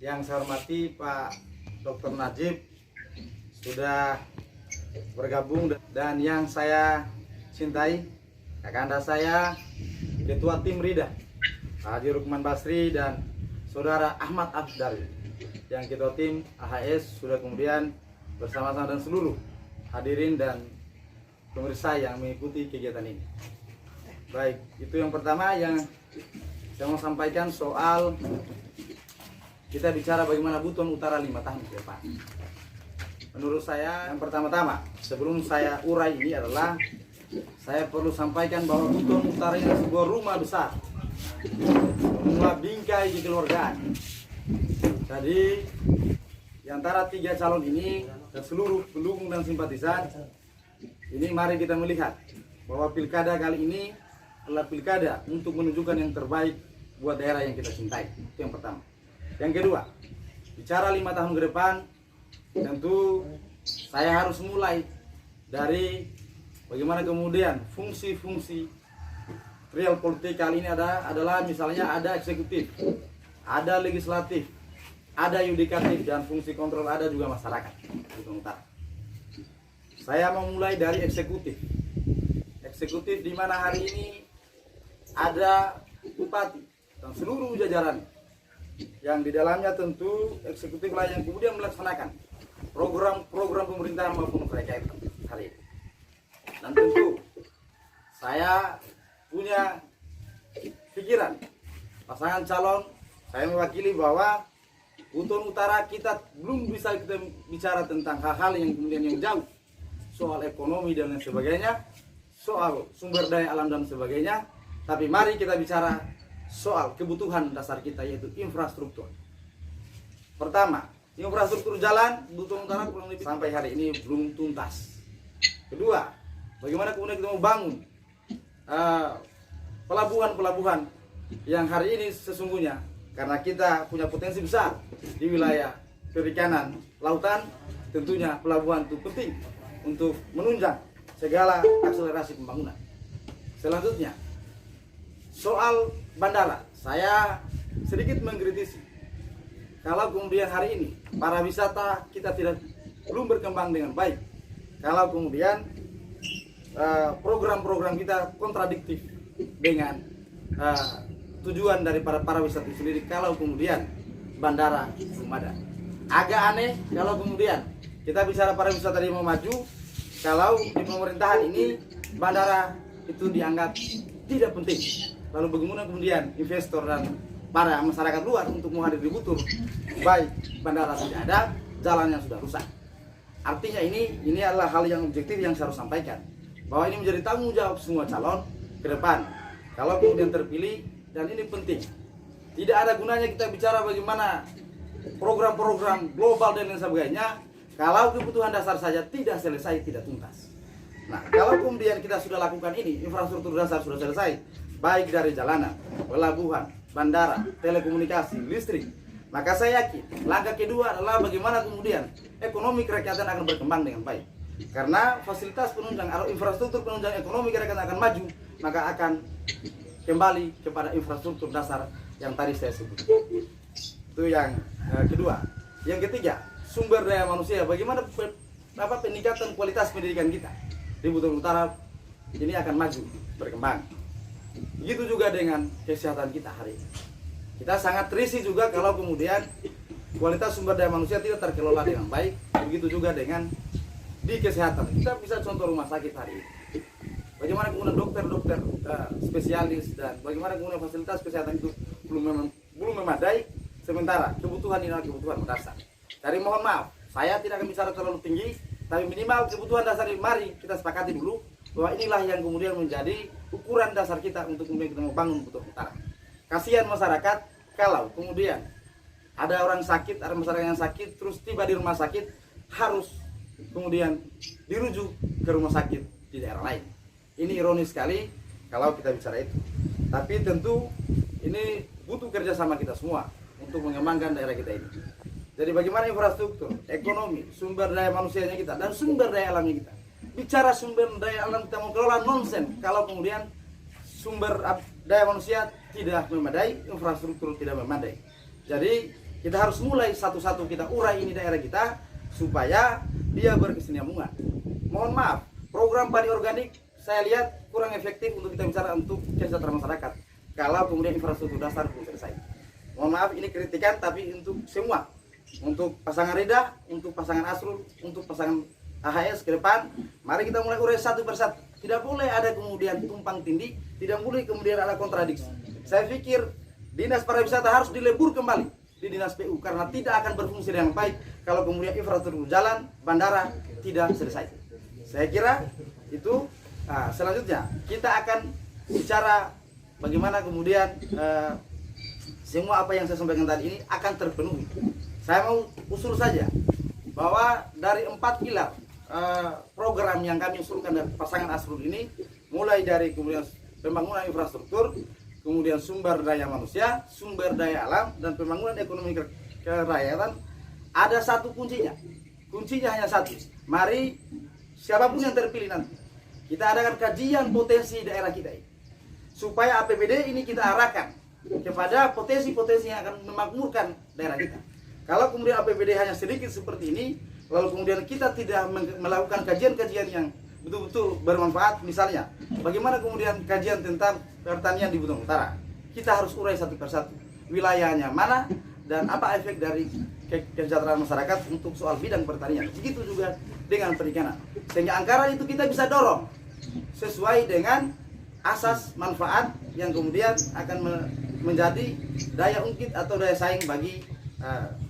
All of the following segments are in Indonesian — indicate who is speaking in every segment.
Speaker 1: Yang saya hormati Pak Dr. Najib sudah bergabung, dan yang saya cintai kakanda saya Ketua Tim Rida Haji Rukman Basri dan Saudara Ahmad Afdal yang Ketua Tim AHS sudah kemudian bersama-sama dan seluruh hadirin dan pemirsa yang mengikuti kegiatan ini. Baik, itu yang pertama yang saya mau sampaikan soal kita bicara bagaimana Buton Utara 5 tahun ke depan. Menurut saya yang pertama-tama sebelum saya urai ini adalah saya perlu sampaikan bahwa Buton Utara ini sebuah rumah besar, rumah bingkai kekeluargaan. Jadi di antara 3 calon ini dan seluruh pendukung dan simpatisan ini, mari kita melihat bahwa pilkada kali ini adalah pilkada untuk menunjukkan yang terbaik buat daerah yang kita cintai. Itu yang pertama. Yang kedua, bicara 5 tahun ke depan, tentu saya harus mulai dari bagaimana kemudian fungsi-fungsi real politik kali ini adalah misalnya ada eksekutif, ada legislatif, ada yudikatif, dan fungsi kontrol ada juga masyarakat. Saya mau mulai dari eksekutif. Eksekutif di mana hari ini ada bupati dan seluruh jajaran yang di dalamnya tentu eksekutiflah yang kemudian melaksanakan program-program pemerintahan maupun mereka hari ini. Dan tentu saya punya pikiran pasangan calon, saya mewakili bahwa Buton Utara kita belum bisa kita bicara tentang hal-hal yang kemudian yang jauh, soal ekonomi dan lain sebagainya, soal sumber daya alam dan sebagainya, tapi mari kita bicara soal kebutuhan dasar kita, yaitu infrastruktur. Pertama, infrastruktur jalan Buton Utara kurang lebih sampai hari ini belum tuntas. Kedua, bagaimana kemudian kita mau bangun pelabuhan-pelabuhan yang hari ini sesungguhnya karena kita punya potensi besar di wilayah perikanan lautan, tentunya pelabuhan itu penting untuk menunjang segala akselerasi pembangunan. Selanjutnya, soal bandara, saya sedikit mengkritisi kalau kemudian hari ini para wisata kita belum berkembang dengan baik, kalau kemudian program-program kita kontradiktif dengan tujuan dari para wisata itu sendiri, kalau kemudian bandara belum ada. Agak aneh kalau kemudian kita bicara para wisata mau maju, kalau di pemerintahan ini bandara itu dianggap tidak penting. Lalu bagaimana kemudian investor dan para masyarakat luar untuk menghadiri Buton, baik bandara tidak ada, jalannya sudah rusak. Artinya ini adalah hal yang objektif yang saya harus sampaikan, bahwa ini menjadi tanggung jawab semua calon ke depan. Kalau kemudian terpilih, dan ini penting, tidak ada gunanya kita bicara bagaimana program-program global dan lain sebagainya kalau kebutuhan dasar saja tidak selesai, tidak tuntas. Nah, kalau kemudian kita sudah lakukan ini, infrastruktur dasar sudah selesai, baik dari jalanan, pelabuhan, bandara, telekomunikasi, listrik, maka saya yakin langkah kedua adalah bagaimana kemudian ekonomi kerakyatan akan berkembang dengan baik. Karena fasilitas penunjang atau infrastruktur penunjang ekonomi kerakyatan akan maju, maka akan kembali kepada infrastruktur dasar yang tadi saya sebut. Itu yang kedua. Yang ketiga, sumber daya manusia. Bagaimana peningkatan kualitas pendidikan kita di Buton Utara ini akan maju, berkembang. Begitu juga dengan kesehatan kita hari ini. Kita sangat risih juga kalau kemudian kualitas sumber daya manusia tidak terkelola dengan baik. Begitu juga dengan di kesehatan. Kita bisa contoh rumah sakit hari ini. Bagaimana kemudian dokter-dokter spesialis dan bagaimana kemudian fasilitas kesehatan itu belum memadai, sementara kebutuhan ini adalah kebutuhan mendasar. Jadi mohon maaf, saya tidak akan bicara terlalu tinggi, tapi minimal kebutuhan dasar ini mari kita sepakati dulu bahwa inilah yang kemudian menjadi ukuran dasar kita untuk kemudian kita membangun Buton Utara. Kasihan masyarakat kalau kemudian ada orang sakit, ada masyarakat yang sakit, terus tiba di rumah sakit harus kemudian dirujuk ke rumah sakit di daerah lain. Ini ironis sekali kalau kita bicara itu. Tapi tentu ini butuh kerjasama kita semua untuk mengembangkan daerah kita ini. Jadi bagaimana infrastruktur, ekonomi, sumber daya manusianya kita, dan sumber daya alamnya kita. Bicara sumber daya alam kita mau kelola nonsen kalau kemudian sumber daya manusia tidak memadai, infrastruktur tidak memadai. Jadi Kita harus mulai satu-satu kita urai ini daerah kita supaya dia berkesinambungan. Mohon maaf, program padi organik saya lihat kurang efektif untuk kita bicara untuk kesejahteraan masyarakat kalau kemudian infrastruktur dasar belum selesai. Mohon maaf, ini kritikan tapi untuk semua, untuk pasangan Rida, untuk pasangan Asrul, untuk pasangan AHS ke depan, mari kita mulai urai satu persatu. Tidak boleh ada kemudian tumpang tindih, tidak boleh kemudian ada kontradiksi. Saya pikir Dinas Pariwisata harus dilebur kembali di Dinas PU karena tidak akan berfungsi dengan baik kalau kemudian infrastruktur jalan, bandara tidak selesai. Saya kira itu. Selanjutnya kita akan bicara bagaimana kemudian semua apa yang saya sampaikan tadi ini akan terpenuhi. Saya mau usul saja bahwa dari 4 pilar program yang kami usulkan dari pasangan Asrul ini, mulai dari kemudian pembangunan infrastruktur, kemudian sumber daya manusia, sumber daya alam, dan pembangunan ekonomi kerakyatan, ada satu kuncinya. Kuncinya hanya satu. Mari siapapun yang terpilih nanti, kita adakan kajian potensi daerah kita ini, supaya APBD ini kita arahkan kepada potensi-potensi yang akan memakmurkan daerah kita. Kalau kemudian APBD hanya sedikit seperti ini, lalu kemudian kita tidak melakukan kajian-kajian yang betul-betul bermanfaat, misalnya bagaimana kemudian kajian tentang pertanian di Buton Utara, kita harus urai satu persatu wilayahnya mana dan apa efek dari kesejahteraan masyarakat untuk soal bidang pertanian. Begitu juga dengan perikanan, sehingga anggaran itu kita bisa dorong sesuai dengan asas manfaat yang kemudian akan menjadi daya ungkit atau daya saing bagi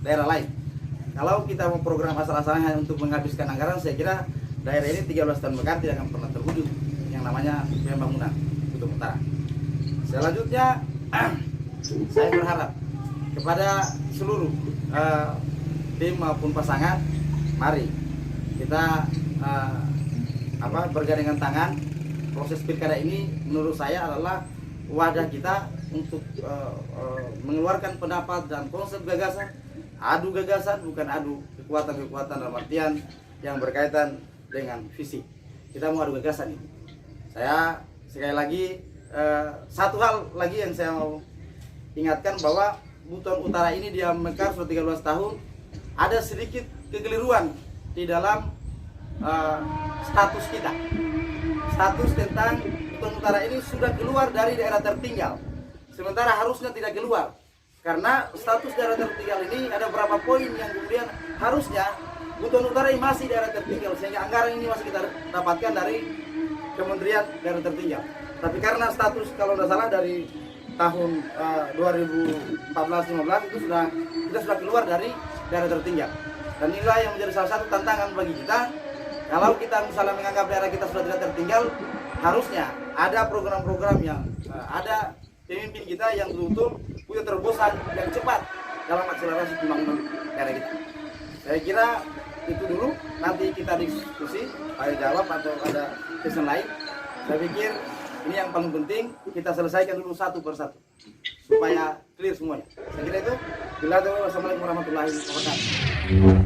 Speaker 1: daerah lain. Kalau kita mau program asal-asalan hanya untuk menghabiskan anggaran, saya kira daerah ini 13 tahun mekar tidak akan pernah terwujud yang namanya pembangunan Buton Utara. Selanjutnya saya berharap kepada seluruh tim maupun pasangan, mari kita bergandengan tangan. Proses pilkada ini menurut saya adalah wadah kita untuk mengeluarkan pendapat dan konsep gagasan, adu gagasan bukan adu kekuatan-kekuatan dalam artian yang berkaitan dengan visi. Kita mau adu gagasan ini. Saya sekali lagi satu hal lagi yang saya mau ingatkan bahwa Buton Utara ini dia mekar sudah 13 tahun, ada sedikit kekeliruan di dalam status kita. Status tentang Buton Utara ini sudah keluar dari daerah tertinggal, sementara harusnya tidak keluar. Karena status daerah tertinggal ini ada beberapa poin yang kemudian harusnya Buton Utara ini masih daerah tertinggal, sehingga anggaran ini masih kita dapatkan dari Kementerian Daerah Tertinggal. Tapi karena status kalau tidak salah dari tahun 2014-15 itu kita sudah keluar dari daerah tertinggal. Dan inilah yang menjadi salah satu tantangan bagi kita. Kalau kita misalnya menganggap daerah kita sudah tidak tertinggal, harusnya ada program-program yang ada pemimpin kita yang betul-betul punya terobosan yang cepat dalam akselerasi pembangunan daerah kita. Saya kira itu dulu, nanti kita diskusi, ada jawab atau ada pesan lain. Saya pikir ini yang paling penting, kita selesaikan dulu satu persatu supaya clear semuanya. Saya kira itu. Wassalamualaikum warahmatullahi wabarakatuh.